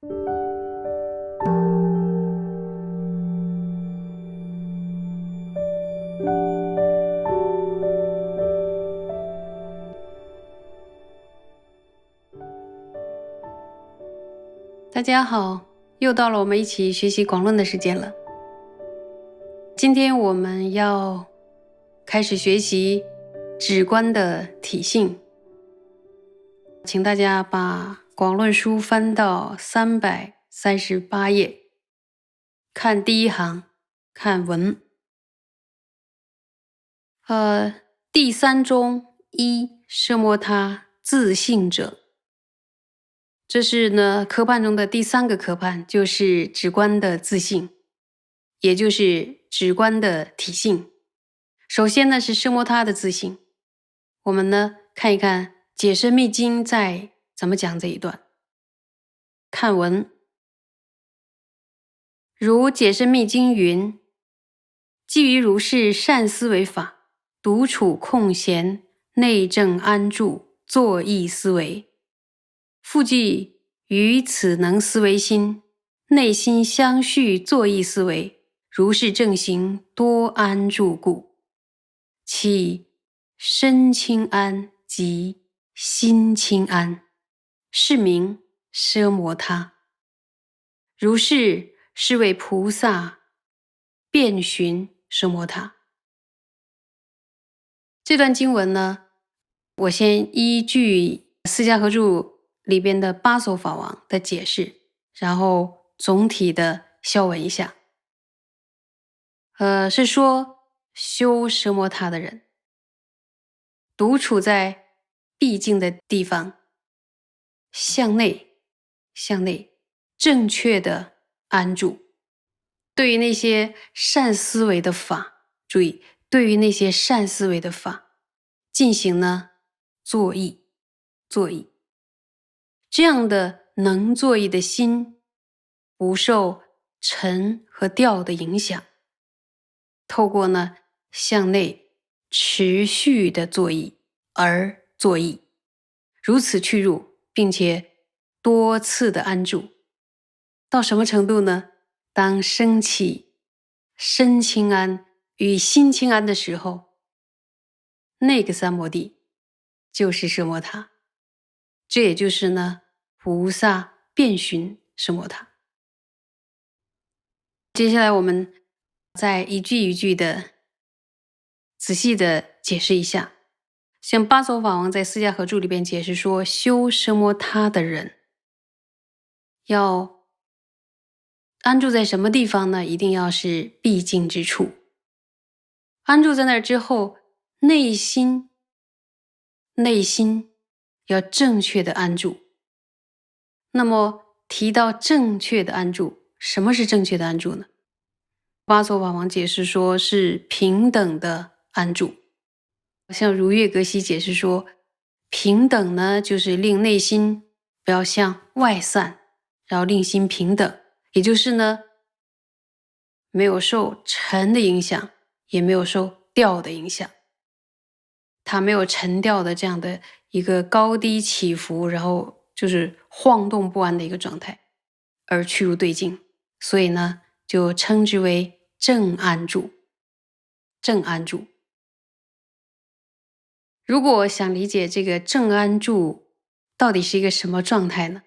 大家好，又到了我们一起学习广论的时间了。今天我们要开始学习止观的体性，请大家把广论书翻到338页，看第一行，看文。第三中一奢摩他自性者，这是呢科判中的第3个科判，就是止观的自性，也就是止观的体性。首先呢是奢摩他的自性，我们呢看一看解深密经在怎么讲这一段。看文，如解深密经云：基于如是善思维法，独处空闲，内正安住，作意思维。复记于此能思维心，内心相续作意思维，如是正行多安住故，其身轻安及心轻安，是名奢摩他。如是是为菩萨遍寻奢摩他。这段经文呢，我先依据释迦合注里边的八首法王的解释，然后总体的消文一下。是说修奢摩他的人，独处在僻静的地方，向内正确的安住。对于那些善思维的法，注意，对于那些善思维的法进行呢作意。这样的能作意的心，不受尘和调的影响，透过呢向内持续的作意而作意，如此去入，并且多次的安住。到什么程度呢？当升起身轻安与心轻安的时候，那个三摩地就是奢摩他。这也就是呢菩萨遍寻奢摩他。接下来我们再一句一句的仔细的解释一下。像八首法王在释迦合注里边解释说，修奢摩他的人要安住在什么地方呢？一定要是僻静之处。安住在那儿之后，内心要正确的安住。那么提到正确的安住，什么是正确的安住呢？八首法王解释说是平等的安住。像如月格西解释说，平等呢就是令内心不要向外散，然后令心平等，也就是呢没有受尘的影响，也没有受调的影响，它没有沉调的这样的一个高低起伏，然后就是晃动不安的一个状态，而去入对境，所以呢就称之为正安住。如果想理解这个正安住到底是一个什么状态呢？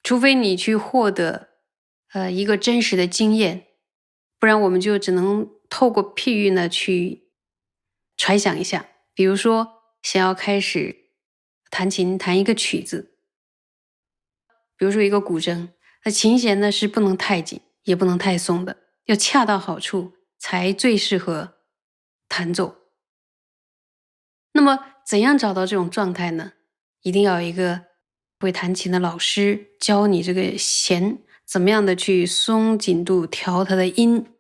除非你去获得一个真实的经验，不然我们就只能透过譬喻呢去揣想一下。比如说想要开始弹琴，弹一个曲子，比如说一个古筝，那琴弦呢是不能太紧也不能太松的，要恰到好处才最适合弹奏。那么怎样找到这种状态呢？一定要有一个会弹琴的老师教你这个弦怎么样的去松紧度调它的音，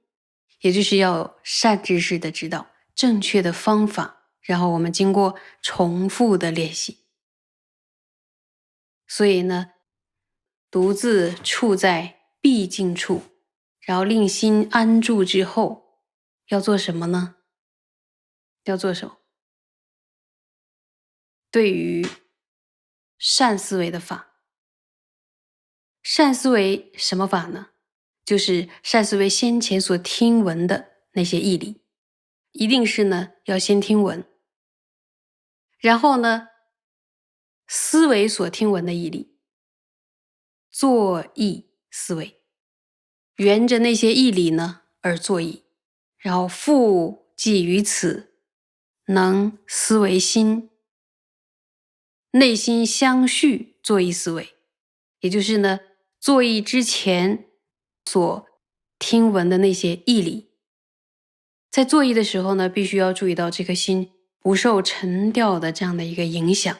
也就是要善知识的指导，正确的方法，然后我们经过重复的练习。所以呢，独自处在僻静处，然后令心安住之后，要做什么呢？要做什么？对于善思维的法。善思维什么法呢？就是善思维先前所听闻的那些义理，一定是呢要先听闻，然后呢思维所听闻的义理，作意思维，沿着那些义理呢而作意，然后复记于此，能思维心，内心相续作意思维，也就是呢作意之前所听闻的那些义理，在作意的时候呢，必须要注意到这颗心不受沉掉的这样的一个影响，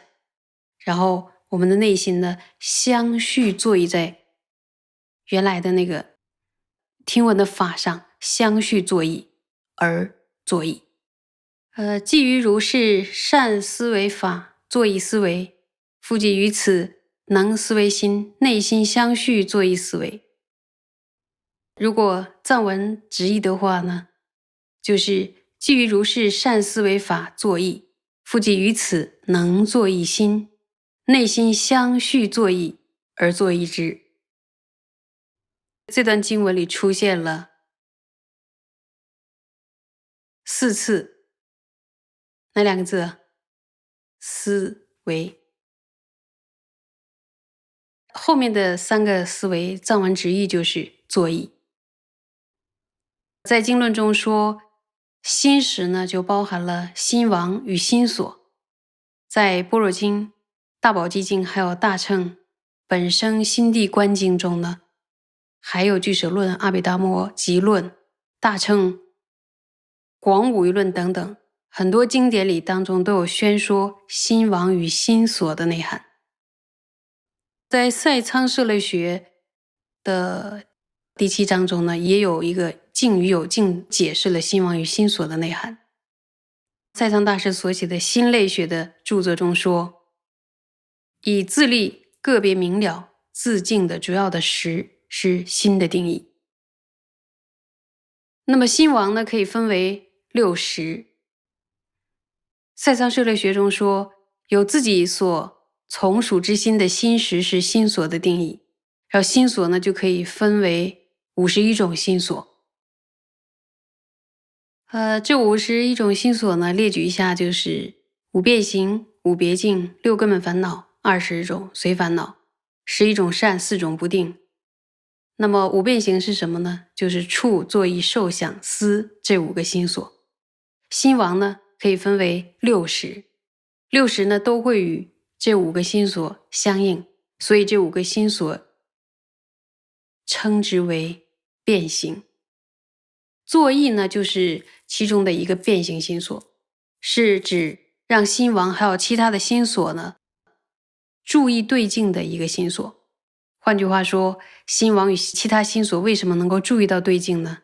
然后我们的内心呢相续作意在原来的那个听闻的法上，相续作意而作意。基于如是善思维法作意思维，复记于此能思维心，内心相续作意思维。如果藏文直译的话呢，就是基于如是善思维法作意，复记于此能作意心，内心相续作意而作意之。这段经文里出现了4次，哪2个字？思维。后面的3个思维，藏文直译就是作意。在经论中说，心识呢就包含了心王与心所。在般若经、大宝积经还有大乘本生心地观经中呢，还有俱舍论、阿毗达摩集论、大乘广五蕴论等等，很多经典里当中都有宣说心王与心所的内涵。在赛仓舍类学的第7章中呢，也有一个静与有静解释了心王与心所的内涵。赛仓大师所写的心类学的著作中说，以自立个别明了自净的主要的识是心的定义。那么心王呢，可以分为6识。赛仓舍类学中说，有自己所从属之心的心识是心所的定义，然后心所呢就可以分为51种心所。这51种心所呢，列举一下，就是5变行、5别境、6根本烦恼、20种随烦恼、11种善、4种不定。那么5变行是什么呢？就是触、作意、受、想、思这5个心所。心王呢可以分为6识，6识呢都会与这5个心所相应，所以这5个心所称之为变行。作意呢就是其中的一个变行心所，是指让心王还有其他的心所呢注意对境的一个心所。换句话说，心王与其他心所为什么能够注意到对境呢？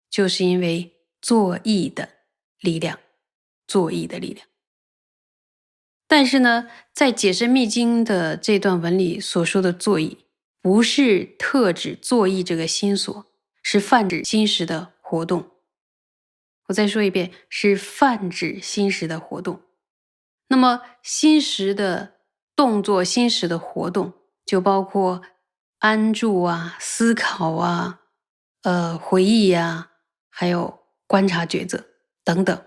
就是因为作意的力量，作意的力量。但是呢，在解释密经的这段文里所说的作意，不是特指作意这个心所，是泛指心识的活动。我再说一遍，是泛指心识的活动。那么心识的动作，心识的活动就包括安住啊、思考啊、回忆啊，还有观察抉择等等。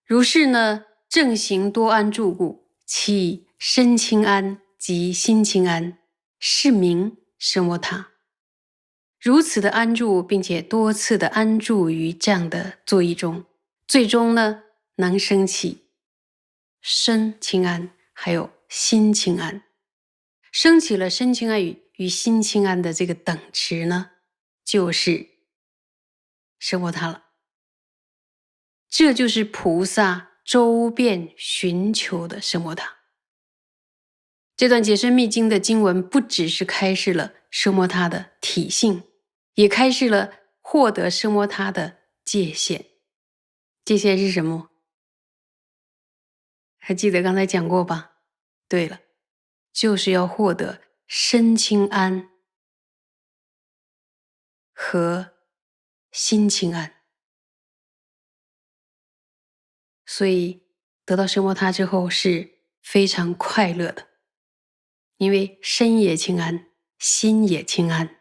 如是呢，正行多安住故，其身轻安及心轻安，是名奢摩他。如此的安住，并且多次的安住于这样的作意中，最终呢，能升起身轻安，还有心轻安。升起了身轻安与心轻安的这个等持呢，就是奢摩他了。这就是菩萨周遍寻求的奢摩他。这段解深密经的经文不只是开示了奢摩他的体性，也开示了获得奢摩他的界限。界限是什么？还记得刚才讲过吧？对了，就是要获得身轻安和心轻安。所以得到奢摩他之后，是非常快乐的，因为身也清安，心也清安。